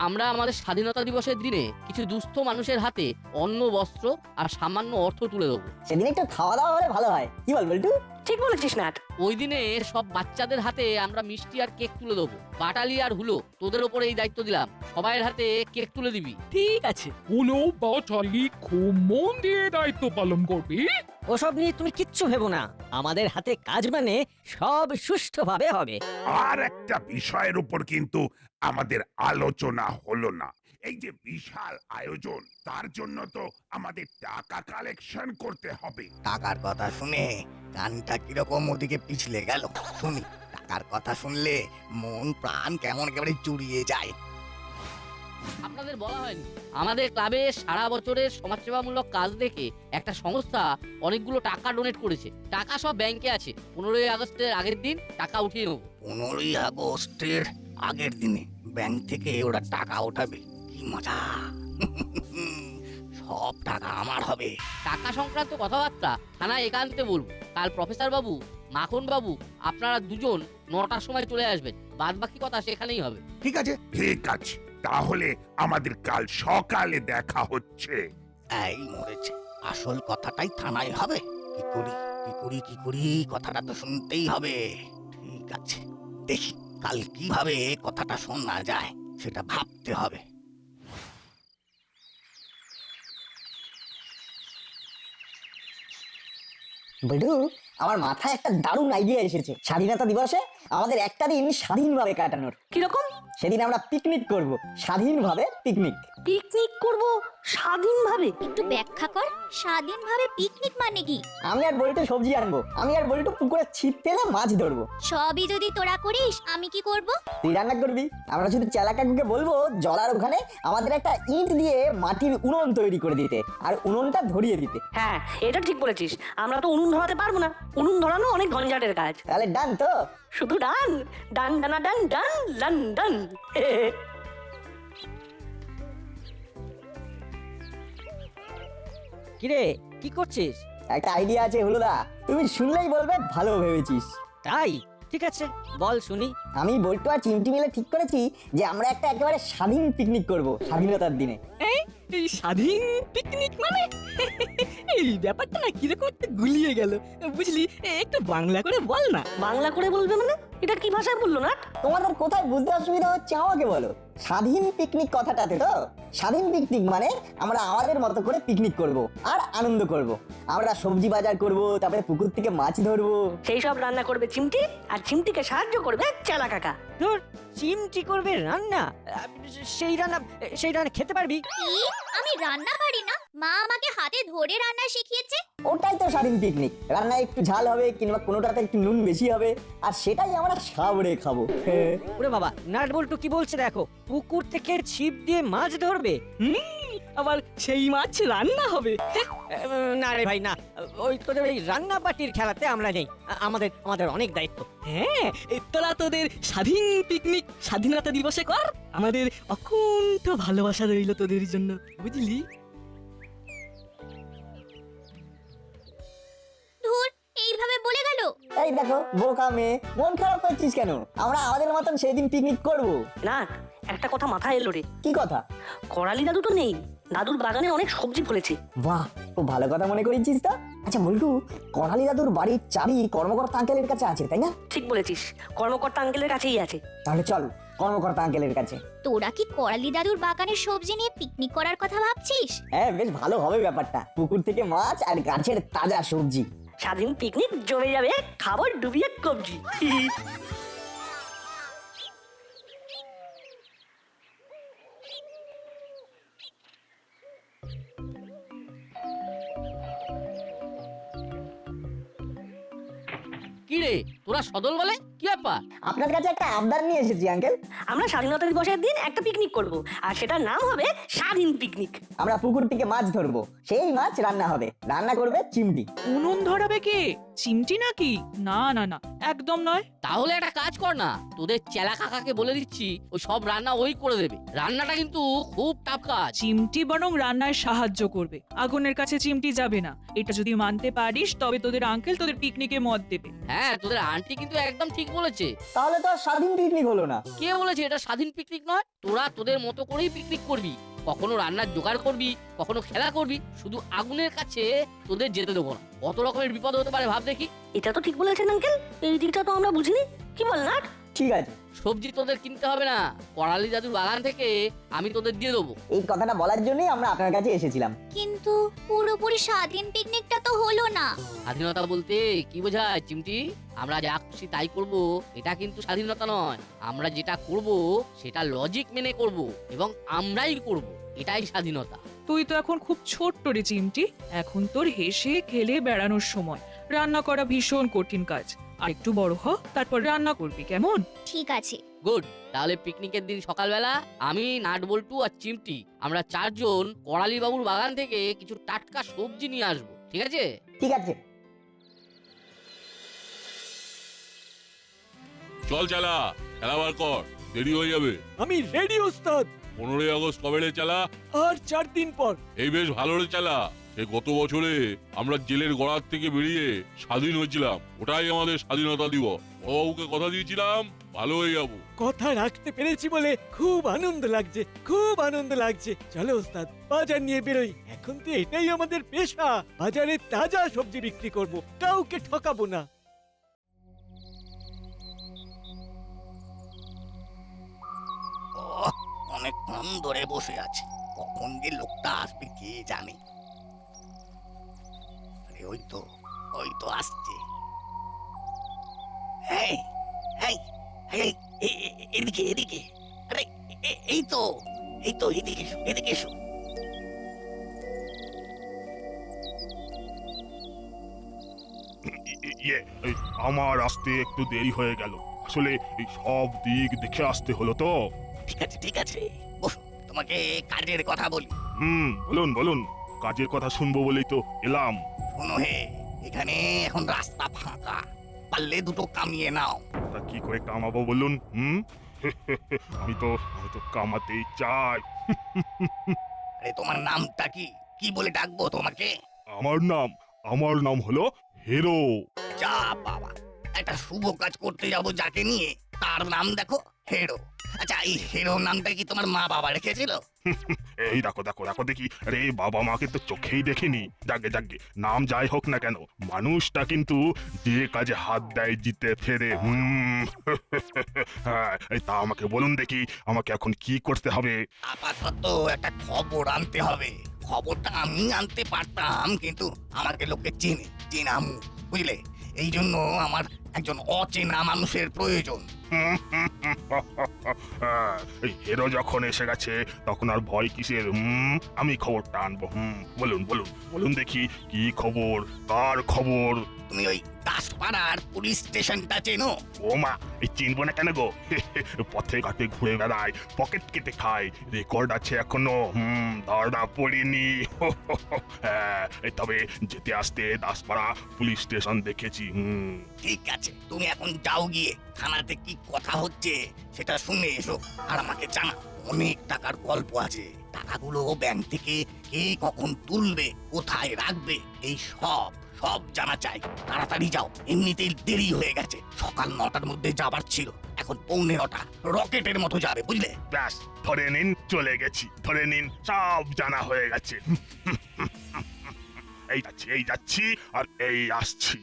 আমরা আমাদের স্বাধীনতা দিবসের দিনে কিছু দুস্থ মানুষের হাতে অন্ন, বস্ত্র আর সামান্য অর্থ তুলে দেবো। সেদিন একটু খাওয়া দাওয়া হলে ভালো হয়, কি বল বল্টু? ঠিক বলেছিস নাট। ওই দিনে সব বাচ্চাদের হাতে আমরা মিষ্টি আর কেক তুলে দেবো। বাটালি আর হুলো, তোদের ওপরে এই দায়িত্ব দিলাম, সবাইয়ের হাতে কেক তুলে দিবি। ঠিক আছে। হলো বাটালি খুব মন দিয়ে দায়িত্ব পালন করবি। ওসব নিয়ে তুমি কিচ্ছু ভেবো না, আমাদের হাতে কাজ মানে সব সুষ্ঠুভাবে হবে। আর একটা বিষয়ের উপর কিন্তু আমাদের আলোচনা হলো না। এই যে বিশাল আয়োজন, তার জন্য তো আমাদের টাকা কালেকশন করতে হবে। টাকার কথা শুনে কানটা কিরকম ওদিকে পিছলে গেল। শুনি, টাকার কথা শুনলে মন প্রাণ কেমন একেবারে জুড়িয়ে যায়। আপনাদের বলা হয়নি, আমাদের ক্লাবে সারা বছরের সমাজসেবামূলক কাজ দেখে একটা সংস্থা অনেকগুলো টাকা ডোনেট করেছে। টাকা সব ব্যাংকে আছে, 15ই আগস্টের আগের দিন টাকা উঠিয়ে নেবো। 15ই আগস্টের আগের দিনে ব্যাংক থেকে ওরা টাকা ওঠাবে, কি মজা! সব টাকা আমার হবে। টাকা সংক্রান্ত কথাবার্তা থানায় একান্তে বলবো। কাল প্রফেসর বাবু, মাখন বাবু, আপনারা দুজন 9টার সময় চলে আসবেন, বাদ বাকি কথা সেখানেই হবে। ঠিক আছে? ঠিক আছে, তাহলে আমাদের কাল সকালে দেখা হচ্ছে। এই মরেছে, আসল কথাটাই থানায় হবে। কি করি কি করি কি করি, কথাটা তো শুনতেই হবে। ঠিক আছে, দেখি কাল কিভাবে কথাটা শোনা যায় সেটা ভাবতে হবে। বল্টু, আমার মাথায় একটা দারুণ আইডিয়া এসেছে। স্বাধীনতা দিবসে আমাদের একটা দিন স্বাধীনভাবে কাটানোর। কিরকম? সেদিন আমরা পিকনিক করব, স্বাধীনভাবে পিকনিক। পিকনিক করব স্বাধীনভাবে? একটু ব্যাখ্যা কর, স্বাধীনভাবে পিকনিক মানে কি? আমি আর বল্টু সবজি আনবো, আমি আর বল্টু পুকুরে ছিপ ফেলে মাছ ধরবো। সবই যদি তোরা করিস, আমি কি করব? তুই রান্না করবি, আমরা শুধু চেলা কাকুকে বলবো জলার ওখানে আমাদের একটা ইট দিয়ে মাটির উনুন তৈরি করে দিতে, আর উনুনটা ধরিয়ে দিতে। হ্যাঁ, এটা ঠিক বলেছিস। আমরা তো উনুন ধরাতে পারবো না, উনুন ধরানো অনেক ঝঞ্ঝাটের কাজ। তাহলে ডান তো? শুধু ডান ডান ডানা ডান ডান ডান ডান। কিরে, কি করছিস? একটা আইডিয়া আছে হলুদা, তুমি শুনলেই বলবে ভালো ভেবেছিস। তাই? ঠিক আছে, বল শুনি। আমি বল্টু আর চিমটি মিলে ঠিক করেছি যে আমরা একটা একেবারে স্বাধীন পিকনিক করব স্বাধীনতার দিনে। এই স্বাধীন পিকনিক মানে এই ব্যাপারটা না কিরকম একটা গুলিয়ে গেল, বুঝলি? একটু বাংলা করে বল না। বাংলা করে বলবে মানে? এটা কি ভাষায় বললো না? তোমাদের কোথায় বুঝতে অসুবিধা হচ্ছে আমাকে বলো। স্বাধীন পিকনিক কথাটাতে তো স্বাধীন পিকনিক মানে আমরা আমাদের মতো করে পিকনিক করব আর আনন্দ করব। আমরা সবজি বাজার করব, তারপরে পুকুর থেকে মাছ ধরবো। সেই সব রান্না করবে চিমটি, আর চিমটিকে সাহায্য করবে চেলা কাকা। তোর চিমটি করবে রান্না? সেই রান্না খেতে পারবি? কি? আমি রান্না পারি না? মা আমাকে হাতে ধরে রান্না শিখিয়েছে। ওটাই তো স্বাধীন পিকনিক। রান্নায় একটু ঝাল হবে কিংবা কোনোটাতে একটু নুন বেশি হবে, আর সেটাই আমরা সাবড়ে খাবো। ওরে বাবা, নাট বল্টু কি বলছে দেখো, পুকুর থেকে ছিপ দিয়ে মাছ ধরবে। আবার সেই মাছ রান্না হবে? না রে ভাই না, ওই তোদের ওই রান্না পার্টির খেলাতে আমরা নেই। আমাদের অনেক দায়িত্ব। হ্যাঁ, তোরা তোদের স্বাধীন পিকনিক স্বাধীনতা দিবসে কর। আমাদের অকুণ্ঠ ভালোবাসা রইল তোদের জন্য, বুঝলি? ধুর, এইভাবে বলে গেল। এই দেখো বোকা মেয়ে, মন খারাপ করছিস কেন? আমরা আমাদের মতন সেদিন পিকনিক করব। না, একটা কথা মাথায় এলো রে। কি কথা? করালি দাদু তো নেই, দাদুর বাগানে অনেক সবজি ফলেছে। বাহ, খুব ভালো কথা মনে করেছিস তো। আচ্ছা বল্টু, করালি দাদুর বাড়ির চাবি কর্মকর্তা আঙ্কেলের কাছে আছে তাই না? ঠিক বলেছিস, কর্মকর্তা আঙ্কেলের কাছেই আছে। তাহলে চল কর্মকর্তা আঙ্কেলের কাছে। তোরা কি করালি দাদুর বাগানের সবজি নিয়ে পিকনিক করার কথা ভাবছিস? হ্যাঁ, বেশ ভালো হবে ব্যাপারটা। পুকুর থেকে মাছ আর গাছের তাজা সবজি। স্বাধীন পিকনিক জমে যাবে, খাবার ডুবিয়ে কবজি। কি রে, তোরা সদল বলে কি ব্যাপার? আপনার কাছে একটা আবদার নিয়ে এসেছি আঙ্কেল। আমরা স্বাধীনতা দিবসের দিন একটা পিকনিক করব, আর সেটার নাম হবে স্বাধীন পিকনিক। আমরা পুকুর থেকে মাছ ধরবো, সেই মাছ রান্না হবে, রান্না করবে চিমটি। উনুন ধরাবে কে? চিমটি নাকি? না না না, একদম নয়। তাহলে একটা কাজ কর না, তোদের চেলা কাকাকে বলে দিচ্ছি, ওই সব রান্না ওই করে দেবে। রান্নাটা কিন্তু খুব টাফ কাজ। চিমটি বরং রান্নায় সাহায্য করবে, আগুনের কাছে চিমটি যাবে না। এটা যদি মানতে পারিস তবে তোদের আঙ্কেল তোদের পিকনিকে মত দেবে। হ্যাঁ, তোদের আন্টি কিন্তু একদম ঠিক পিকনিক বলেছে। তাহলে তো আর স্বাধীন পিকনিক হলো না। কে বলেছে এটা স্বাধীন পিকনিক নয়? তোরা তোদের মতো করেই পিকনিক করবি, কখনো রান্নার জোগাড় করবি, কখনো খেলা করবি, শুধু আগুনের কাছে তোদের যেতে দেবো না। কত রকমের বিপদ হতে পারে ভাব দেখি। এটা তো ঠিক বলেছেন আঙ্কেল, এই দিকটা তো আমরা বুঝিনি। কি বল না? ঠিক আছে, সবজি তোদের কিনতে হবে না, করালি দাদুর বাগান থেকে আমি তোদের দিয়ে দেবো। এই কথাটা বলার জন্যই আমরা আপনার কাছে এসেছিলাম। কিন্তু পুরোপুরি স্বাধীন পিকনিকটা তো হলো না। স্বাধীনতা বলতে কি বোঝায় চিমটি? আমরা যা খুশি তাই করব, এটা কিন্তু স্বাধীনতা নয়। আমরা যেটা করব সেটা লজিক মেনে করব এবং আমরাই করব, এটাই স্বাধীনতা। তুই তো এখন খুব ছোট্ট রে চিমটি, এখন তোর হেসে খেলে বেড়ানোর সময়। রান্না করা ভীষণ কঠিন কাজ, আর একটু বড় হ, তারপর রান্না করবি, কেমন? ঠিক আছে। গুড। তাহলে পিকনিকের দিন সকালবেলা আমি, নাটবল্টু আর চিমটি আমরা 4 জন করালি বাবুর বাগান থেকে কিছু টাটকা সবজি নিয়ে আসবো, ঠিক আছে? ঠিক আছে। চল চালা, খেলাবার কর, দেরি হয়ে যাবে। আমি রেডি ওস্তাদ। 15ই আগস্ট কবে রে চালা? আর 4 দিন পর। এই বেশ ভালো রে চালা। সে গত বছরে আমরা জেলের গড়ার থেকে বেরিয়ে স্বাধীন হয়েছিলাম, ওটাই আমাদের স্বাধীনতা দিবস। বড়বাবুকে কথা দিয়েছিলাম ভালো হয়ে যাবো। কথা রাখতে পেরেছি বলে খুব আনন্দ লাগছে, খুব আনন্দ লাগছে। চলো ওস্তাদ, বাজার নিয়ে বেরোই। এখন তো এটাই আমাদের পেশা, বাজারে তাজা সবজি বিক্রি করব, কাউকে ঠকাবো না। অনেকক্ষণ ধরে বসে আছে, কখন যে লোকটা আসবে কে জানে। আরে ওই তো আসছে। এই, এই, এই, এদিকে এদিকে। আরে এই তো এদিকে এসো, এদিকে এসো। আমার আসতে একটু দেরি হয়ে গেল, আসলে এই সব দিক দেখে আসতে হলো তো। ঠিক আছে, বসো, তোমাকে কাজের কথা বলি। বলুন বলুন, কাজের কথা শুনবো বলেই তো এলাম। শোনো হে, এখানে এখন রাস্তা ফাঁকা, পারলে দুটো কামিয়ে নাও। তা কি করে কামাবো বলুন? আমি তো কামাতেই চাই। আরে তোমার নামটা কি? কি বলে ডাকবো তোমাকে? আমার নাম হলো হিরো। যা বাবা, একটা শুভ কাজ করতে যাব যাকে নিয়ে, তার নাম দেখো হেরো। আচ্ছা, এই হেরো নামটা কি তোমার মা বাবা রেখেছিল? এই দেখো দেখো দেখো দেখি, আরে বাবা মাকে তো চোখেই দেখিনি। যাকে যাকে নাম যাই হোক না কেন, মানুষটা কিন্তু যে কাজে হাত দেয় জিতে ফেরে। হ্যাঁ, তা আমাকে বলুন দেখি, আমাকে এখন কি করতে হবে? আপাতত একটা খবর আনতে হবে। খবরটা আমি আনতে পারতাম, কিন্তু আমাকে লোকে চেনা মুখ, বুঝলে? এই জন্য আমার একজন অচেনা মানুষের প্রয়োজন। এই হিরো যখন এসে গেছে তখন আর ভয় কিসের? আমি খবরটা আনবো। বলুন বলুন বলুন দেখি, কি খবর, কার খবর? তুমি ওই দাসপাড়ার পুলিশ স্টেশনটা চেনো? ও মা, এই চিনবো না কেন গো? পথে ঘাটে ঘুরে বেড়ায়, পকেট কেটে খায়, রেকর্ড আছে এখনো। ধরা পড়িনি। হ্যাঁ, তবে যেতে আসতে দাসপাড়া পুলিশ স্টেশন দেখেছি। ঠিক আছে, তুমি এখন যাও, গিয়ে থানাতে কি কথা হচ্ছে সেটা শুনে এসো, আর আমাকে জানা। অনেক টাকার গল্প আছে, টাকাগুলো ব্যাংক থেকে কে কখন তুলবে, কোথায় রাখবে, এই সব জানা চাই। তাড়াতাড়ি যাও, এমনিতেই দেরি হয়ে গেছে। সকাল 9টার মধ্যে যাবার ছিল, এখন 9:45, রকেটের মতো যাবে, বুঝলে? ব্যাস, ধরে নিন, চলে গেছি, ধরে নিন, সব জানা হয়ে গেছে। এই যাচ্ছি আর এই আসছি।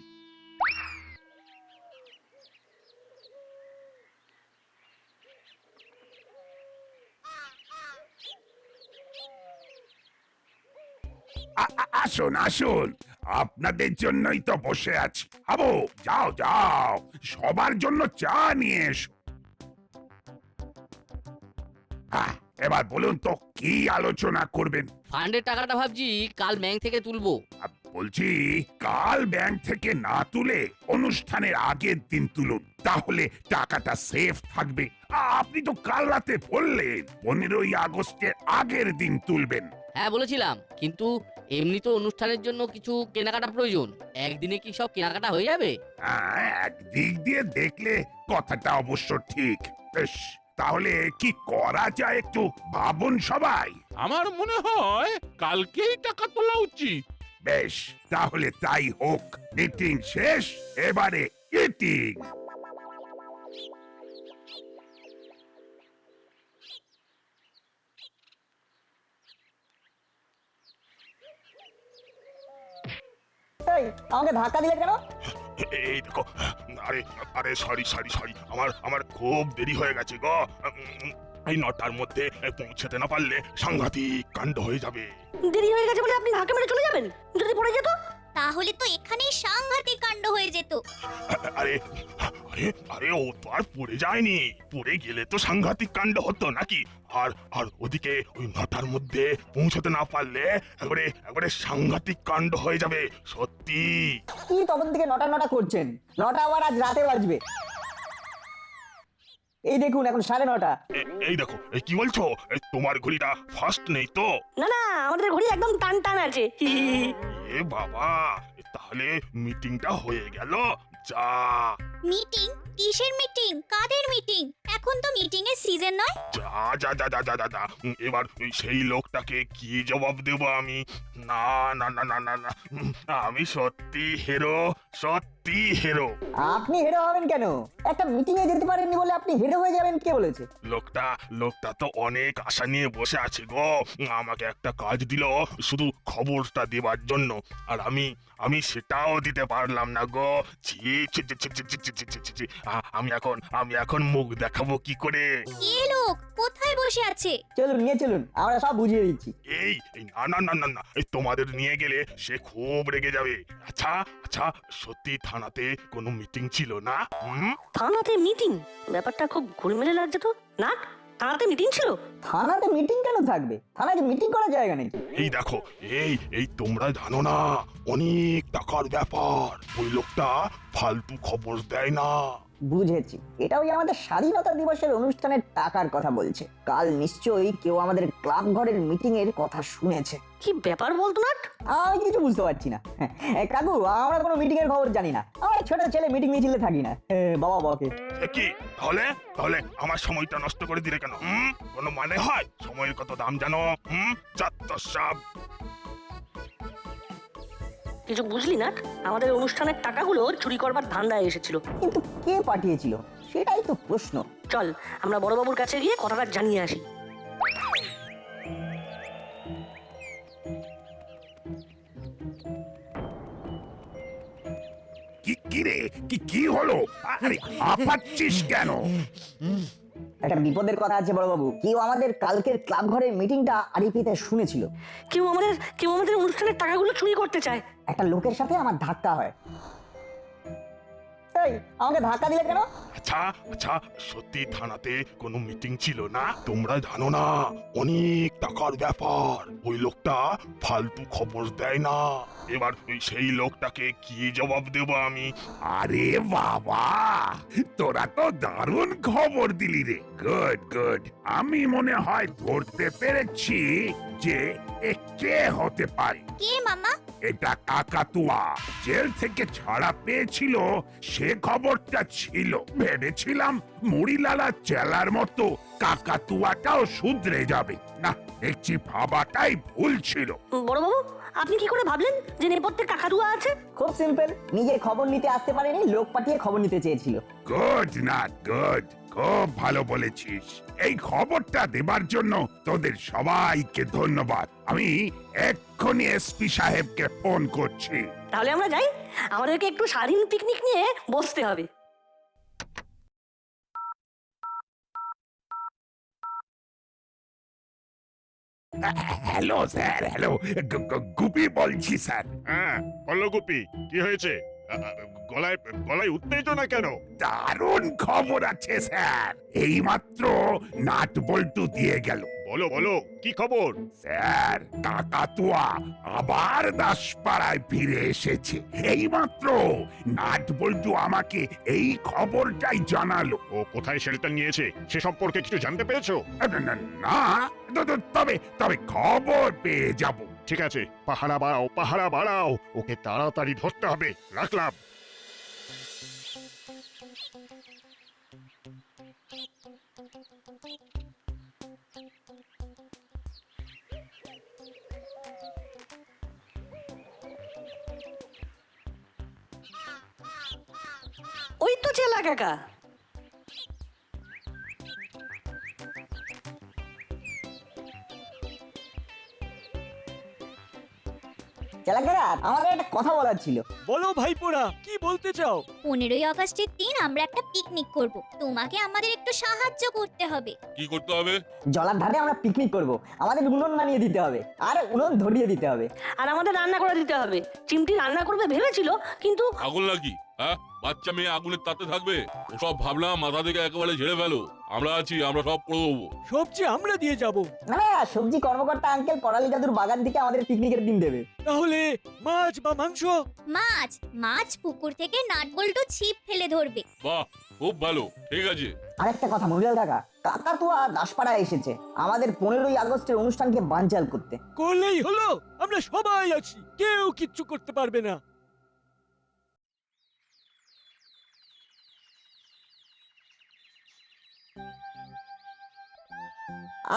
আসুন আসুন, আপনাদের জন্যই তো বসে আছি। আবো, যাও যাও, সবার জন্য চা নিয়ে এসো। এবার বলুন তো, কি আলোচনা করবেন? ফান্ডের টাকাটা ভাবছি কাল ব্যাংক থেকে তুলবো। বলছি, কাল ব্যাংক থেকে না তুলে অনুষ্ঠানের আগের দিন তুলুন, তাহলে টাকাটা সেফ থাকবে। আপনি তো কাল রাতে বললেন 15ই আগস্টের আগের দিন তুলবেন। হ্যাঁ বলেছিলাম, কিন্তু এমনি তো অনুষ্ঠানের জন্য কিছু কেনাকাটা প্রয়োজন। একদিনে কি সব কেনাকাটা হয়ে যাবে? একদিক দিয়ে দেখলে কথাটা অবশ্য ঠিক। বেশ, তাহলে কি করা যায় একটু ভাবুন সবাই। আমার মনে হয় কালকেই টাকা তোলা উচিত। বেশ, তাহলে তাই হোক। মিটিং শেষ, এবারে ইটিং। এই আমাকে ধাক্কা দিলে কেন? এই দেখো, আরে আরে সরি সরি সরি, আমার আমার খুব দেরি হয়ে গেছে গো। এই 9টার মধ্যে পৌঁছাতে না পারলে সাংঘাতিক কাণ্ড হয়ে যাবে। দেরি হয়ে গেছে বলে আপনি ধাক্কা মেরে চলে যাবেন? যদি পড়ে যেত? তাহলে তো এখানেই সাংঘাতিক কাণ্ড হয়ে যেত। আরে আরে আরে ও তো আর পড়ে যায়নি, পড়ে গেলে তো সাংঘাতিক কাণ্ড হতো নাকি? আর আর ওদিকে ওই 9টার মধ্যে পৌঁছাতে না পারলে একবারে সাংঘাতিক কাণ্ড হয়ে যাবে সত্যি। কি তখন থেকে নটা করছেন? 9টা আবার আজ রাতে বাজবে। এই দেখুন এখন 9:30। এই দেখো, এই কি বলছো? তোমার ঘড়িটা ফাস্ট নেই তো? না না, আমাদের ঘড়ি একদম টান টান আছে। এ বাবা, তাহলে মিটিংটা হয়ে গেল। যা মিটিং? কিসের মিটিং? কাদের মিটিং? এখন তো মিটিং এর সিজন নয়। যা যা যা যা যা যা যা। এবার সেই লোকটাকে কি জবাব দেব আমি? না না না না না না, আমি সত্যি হিরো, সত্যি হিরো। আপনি হেরো হবেন কেন? একটা মিটিং এ যেতে পারেননি বলে আপনি হেরো হয়ে যাবেন, কে বলেছে? লোকটা তো অনেক আশা নিয়ে বসে আছে গো। আমাকে একটা কাজ দিল শুধু খবরটা দেবার জন্য, আর আমি সেটাও দিতে পারলাম না গো। ছি ছি ছি ছি ছি ছি ছি ছি ছি ছি। আমি এখন মুখ দেখাবো কি করে? কে লোক? কোথায় বসে আছে? চলুন নিয়ে চলুন, আমরা সব বুঝিয়ে দিচ্ছি। এই এই না না না না না, এই তোমাদের নিয়ে গেলে সে খুব রেগে যাবে। আচ্ছা আচ্ছা, সত্যি থানাতে কোনো মিটিং ছিল না? থানাতে মিটিং? ব্যাপারটা খুব ঘুরমেলে লাগছে তো। না, থানাতে মিটিং ছিল? থানাতে মিটিং কেন থাকবে? থানায় মিটিং করার জায়গা নেই। এই দেখো, এই তোমরা জানো না, অনেক টাকার ব্যাপার। ওই লোকটা ফালতু খবর দেয় না। বুঝেছি, এটা ওই আমাদের স্বাধীনতা দিবসের অনুষ্ঠানের টাকার কথা বলছে। কাল নিশ্চয়ই কেউ আমাদের ক্লাব ঘরের মিটিং এর কথা শুনেছে। কি ব্যাপার বলতো না? আমি কিছু বুঝতে পারছি না। কাকু, আমরা কোনো মিটিং এর খবর জানি না। আমরা ছোট ছেলে, মিটিং মিছিলে থাকি না। বাবা বাবাকে কি তাহলে তাহলে আমার সময়টা নষ্ট করে দিলে কেন? কোনো মানে হয়? সময়ের কত দাম জানো? চাত্তর সব। কিছু বুঝলি না? আমাদের অনুষ্ঠানের টাকাগুলো চুরি করবার ধান্দায় এসেছিল। কিন্তু কে পাঠিয়েছিল সেটাই তো প্রশ্ন। চল আমরা বড়বাবুর কাছে গিয়ে কথাটা জানিয়ে আসি। কি রে, কি হলো? আরে হাঁপাচ্ছিস কেন? একটা বিপদের কথা আছে বড়বাবু। কেউ আমাদের কালকের ক্লাব ঘরের মিটিংটা আরিফিতে শুনেছিল। কেউ আমাদের অনুষ্ঠানের টাকাগুলো চুরি করতে চায়। একটা লোকের সাথে আমার ধাক্কা হয়। এই আমাকে ধাক্কা দিলে কেন? আচ্ছা আচ্ছা, সত্যি থানাতে কোনো মিটিং ছিল না? তোমরা জানো না, অনেক টাকার ব্যাপার। ওই লোকটা ফালতু খবর দেয় না। এবার সেই লোকটাকে কি জবাব দেব আমি? আরে বাবা, তোরা তো দারুণ খবর দিলি রে। Good good. আমি মনে হয় ধরতে পেরেছি যে এ কে হতে পারে। কে মামা? এটা কাকাতুয়া। জেল থেকে ছাড়া পেয়েছিল, সে খবরটা ছিল। ভেবেছিলাম মুড়িলালা চেলার মতো কাকাতুয়াটাও শুধরে যাবে। না, দেখছি ভাবাটাই ভুল ছিল। বড়বাবু, আপনি কি করে ভাবলেন যে নেপথ্যে কাকাতুয়া আছে? খুব সিম্পল, নিজের খবর নিতে আসতে পারেনি, লোক পাঠিয়ে খবর নিতে চেয়েছিল। গুড না গুড, খুব ভালো বলেছিস। এই খবরটা দেবার জন্য তোদের সবাইকে ধন্যবাদ। আমি এক্ষুনি এসপি সাহেবকে ফোন করছি। তাহলে আমরা যাই, আমাদেরকে একটু স্বাধীন পিকনিক নিয়ে বসতে হবে। Hello sir, hello. গুপি বলছি স্যার। হ্যাঁ বলো গুপি, কি হয়েছে? গলায় গলায় উত্তেজনা কেন? দারুণ খবর আছে স্যার। এইমাত্র নাট বল্টু দিয়ে গেল। বলো বলো, কি খবর? স্যার, কাকাতুয়া আবার দাসপাড়ায় ফিরে এসেছে। এইমাত্র নাট বল্টু আমাকে এই খবরটাই জানালো। ও কোথায় শেল্টার নিয়েছে সে সম্পর্কে কিছু জানতে পেরেছো? না, তবে খবর পেয়ে যাব। ঠিক আছে, পাহারা বাড়াও, ওকে তাড়াতাড়ি ধরতে হবে। রাখলাম। ওই তো চেলা কাকা। চালাকেরা আমাদের একটা কথা বলার ছিল। বলো ভাইপোরা, কি বলতে চাও? 15ই আগস্টের দিন আমরা একটা পিকনিক করব। তোমাকে আমাদের একটু সাহায্য করতে হবে। কি করতে হবে? জলার ধারে আমরা পিকনিক করব, আমাদের উনুন বানিয়ে দিতে হবে আর উনুন ধরিয়ে দিতে হবে। আর আমাদের রান্না করে দিতে হবে। চিমটি রান্না করবে ভেবেছিল, কিন্তু আগুন লাগি? হ্যাঁ, বাচ্চা মেয়ে আগুনের তাতে থাকবে? ওসব ভাবলাম মাথা থেকে একেবারে ঝেড়ে ফেলো। আমরা আছি, আমরা সব করে দেবো। সবজি আমরা দিয়ে যাব। না না, সবজি কর্মকর্তা আঙ্কেল পড়ালি জাদুর বাগান থেকে আমাদের পিকনিকের দিন দেবে। তাহলে মাছ বা মাংস? মাছ মাছ পুকুর থেকে নাটবল্টু ছিপ ফেলে ধরবে। বাহ, খুব ভালো, ঠিক আছে। আরেকটা কথা মহিলাল কাকা, কাকাতুয়া দাসপাড়ায় এসেছে আমাদের 15ই আগস্টের অনুষ্ঠানকে বানচাল করতে। করলেই হলো, আমরা সবাই আছি, কেউ কিচ্ছু করতে পারবে না।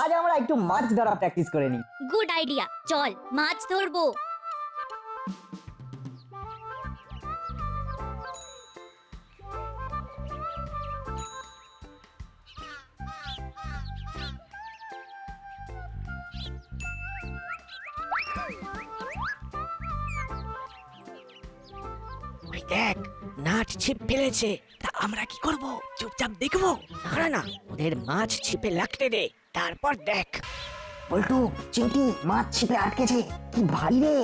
আজ আমরা একটু মাছ ধরা প্র্যাকটিস করে নিই। গুড আইডিয়া, চল মাছ ধরবো। ওই দেখ, নাট ছিপ ফেলেছে। তা আমরা কি করব? চুপচাপ দেখবো? না না, ওদের মাছ ছিপে লাগতে দে, তারপর দেখ। বল্টু, চিমটি মাছ ছিপে আটকেছে, কি ভারী রে।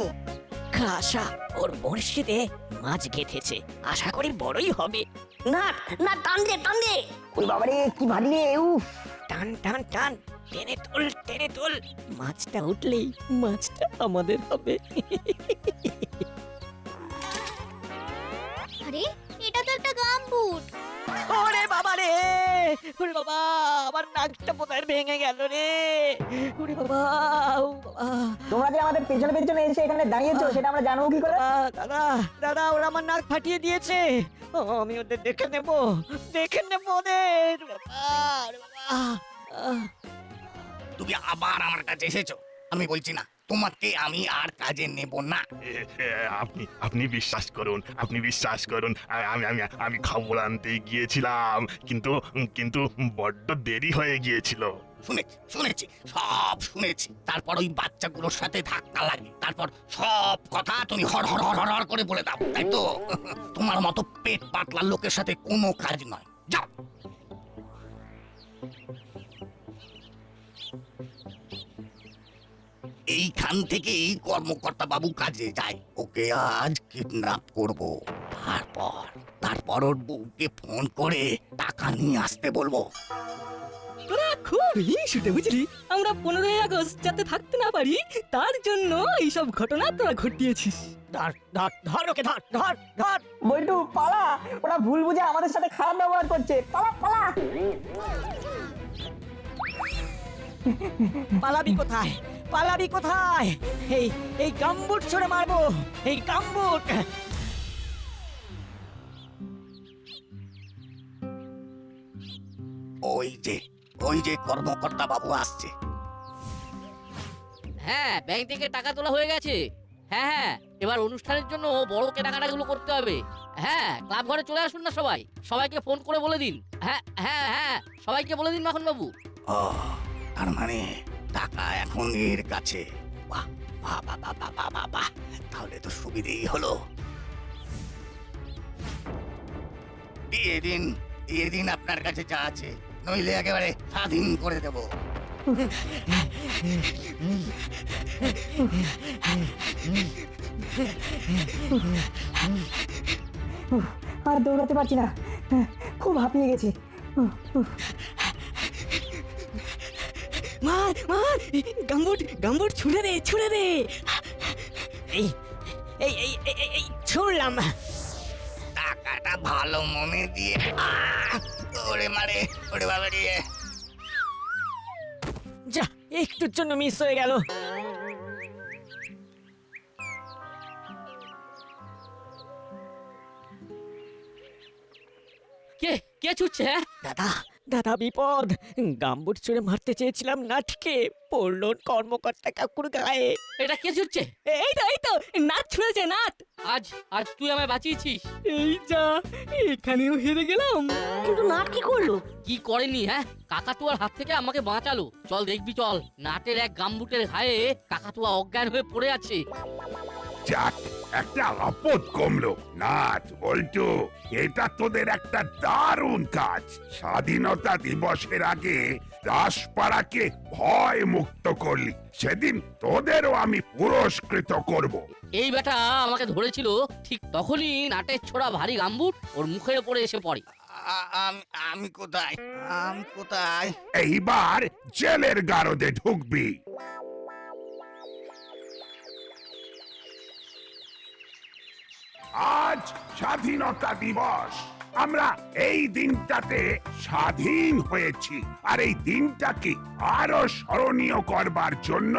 আশা ওর বড়শিতে মাছ গেঁথেছে, আশা করি বড়ই হবে। না না, টান দে টান দে। ওই বাবারে কি ভারী রে। উফ, টান টান টান, টেনে তোল টেনে তোল। মাছটা উঠলেই মাছটা আমাদের হবে। আরে এটা তো একটা গামবুট। ওরে বাবা রে, ওরে বাবা, আমার নাকটা বোধহয় ভেঙে গেল রে। ওরে বাবা, ও বাবা। তোমরা যে আমাদের পেছনে পেছনে এসে এখানে দাঁড়িয়েছো সেটা আমরা জানবো কি করে? দাদা দাদা, ওরা আমার নাক ফাটিয়ে দিয়েছে। আমি ওদের দেখে নেব ওদের। ওরে বাবা, ওরে বাবা। তুমি আবার আমার কাছে এসেছো। আমি বলছি না, তোমাকে আমি আর কাজে নেব না। আপনি বিশ্বাস করুন, আপনি বিশ্বাস করুন। আমি আমি আমি খাবার আনতে গিয়েছিলাম, কিন্তু কিন্তু বড্ড দেরি হয়ে গিয়েছিল। শুনেছি সব শুনেছি। তারপর ওই বাচ্চাগুলোর সাথে ধাক্কা লাগে, তারপর সব কথা তুমি হর হর হর হর করে বলে দাও, তাই তো? তোমার মতো পেট পাতলা লোকের সাথে কোনো কাজ নয়, যাও। এইখান থেকে এই কর্মকর্তা বাবু কাজে যায়। ওকে আজ কিডন্যাপ করব, তারপর ওর বউকে ফোন করে টাকা নিয়ে আসতে বলবো। তোরা খুব হিংসুটে বুঝলি। আমরা 15ই আগস্ট যাতে থাকতে না পারি, তার জন্য এইসব ঘটনা তোরা ঘটিয়েছিস। ধর ধর ধর, ওকে ধর ধর ধর। বল্টু পালা, ওরা ভুল বুঝে আমাদের সাথে খারাপ ব্যবহার করছে। পালা পালা। পালাবি কোথায়? পালাবি কোথায়? এই এই গাম্বুট ছড়ে মারবো, এই গাম্বুট। ওই যে কর্মকর্তা বাবু আসছে। হ্যাঁ, ব্যাংক থেকে টাকা তোলা হয়ে গেছে। হ্যাঁ হ্যাঁ, এবার অনুষ্ঠানের জন্য বড় কেনাকাটাগুলো করতে হবে। হ্যাঁ, ক্লাব ঘরে চলে আসুন না সবাই, সবাইকে ফোন করে বলে দিন। হ্যাঁ হ্যাঁ হ্যাঁ, সবাইকে বলে দিন মাখন বাবু। ও, তার মানে টাকা এখন এর কাছে। বাহ বাহ বাহ বাহ বাহ বাহ বাহ, তাহলে তো সুবিধেই হলো। দিয়ে দিন আপনার কাছে যা আছে, নইলে একেবারে স্বাধীন করে দেব। আর দৌড়াতে পারছি না, খুব হাঁপিয়ে গেছি। মার মার, গাম্বুট গাম্বুট ছুড়ে দে ছুড়ে দে। এই এই এই এই এই ছুড়লাম। টাকাটা ভালো মনে দিয়ে ওরে মারে, ওরে বাবা রে। যা, একটুর জন্য মিস হয়ে গেল। কে কে ছুটছে? হ্যাঁ দাদা দাদা, বিপদ। গাম্বুট ছুড়ে মারতে চেয়েছিলাম নাটকে, পড়লো কর্মকর্তা কাকুর গায়ে। এটা কে ছুটছে? এই তো নাট ছুড়েছে, নাট। আজ আজ তুই আমায় বাঁচিয়েছিস। এই যা, এখানেও হেরে গেলাম। কিন্তু নাট কি করলো? কি করেনি? হ্যাঁ, কাকাতুয়ার হাত থেকে আমাকে বাঁচালো। চল দেখবি, চল। নাটের এক গামবুটের ঘায়ে কাকাতুয়া অজ্ঞান হয়ে পড়ে আছে। যাক, একটা আপদ কমলো। নাট বল্টু, এটা তোদের একটা দারুণ কাজ। স্বাধীনতা দিবসের আগে দাসপাড়াকে ভয় মুক্ত করলি, সেদিন তোদেরও আমি পুরস্কৃত করব। এই বেটা আমাকে ধরেছিল, ঠিক তখনই নাটের ছোড়া ভারী গাম্বুট ওর মুখের উপরে এসে পড়ে। আমি কোথায়? আমি কোথায়? এইবার জেলের গারদে ঢুকবি। আজ স্বাধীনতা দিবস। আমরা এই দিনটাতে স্বাধীন হয়েছি, আর এই দিনটাকে আরো স্মরণীয় করবার জন্য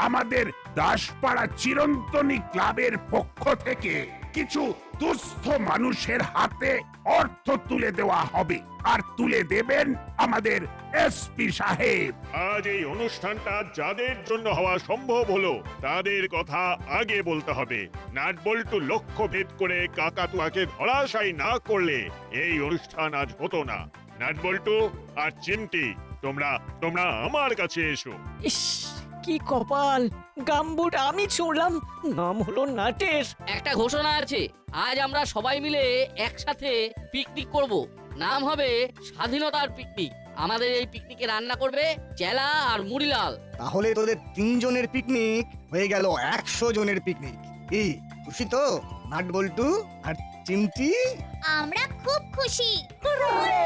আমাদের দাসপাড়া চিরন্তনী ক্লাবের পক্ষ থেকে কিছু দুস্থ মানুষের হাতে অর্থ তুলে দেওয়া হবে, আর তুলে দেবেন আমাদের এসপি সাহেব। আজ এই অনুষ্ঠানটা যাদের জন্য হওয়া সম্ভব হলো তাদের কথা আগে বলতে হবে। নাটবল্টু লক্ষ্য ভেদ করে কাকাতুয়াকে ধরাশায়ী না করলে এই অনুষ্ঠান আজ হতো না। নাটবল্টু আর চিমটি, তোমরা আমার কাছে এসো। ইস, কি কপাল! গাম্বুট আমি ছুঁড়লাম, নাম হলো নাটের। একটা ঘোষণা আছে, আজ আমরা সবাই মিলে একসাথে পিকনিক করব। নাম হবে স্বাধীনতার পিকনিক। আমাদের এই পিকনিকে রান্না করবে চেলা আর মুড়িলাল। তাহলে তোদের 3 জনের পিকনিক হয়ে গেল 100 জনের পিকনিক। কি খুশি তো নাট বল্টু আর চিমটি? আমরা খুব খুশি। হুররে!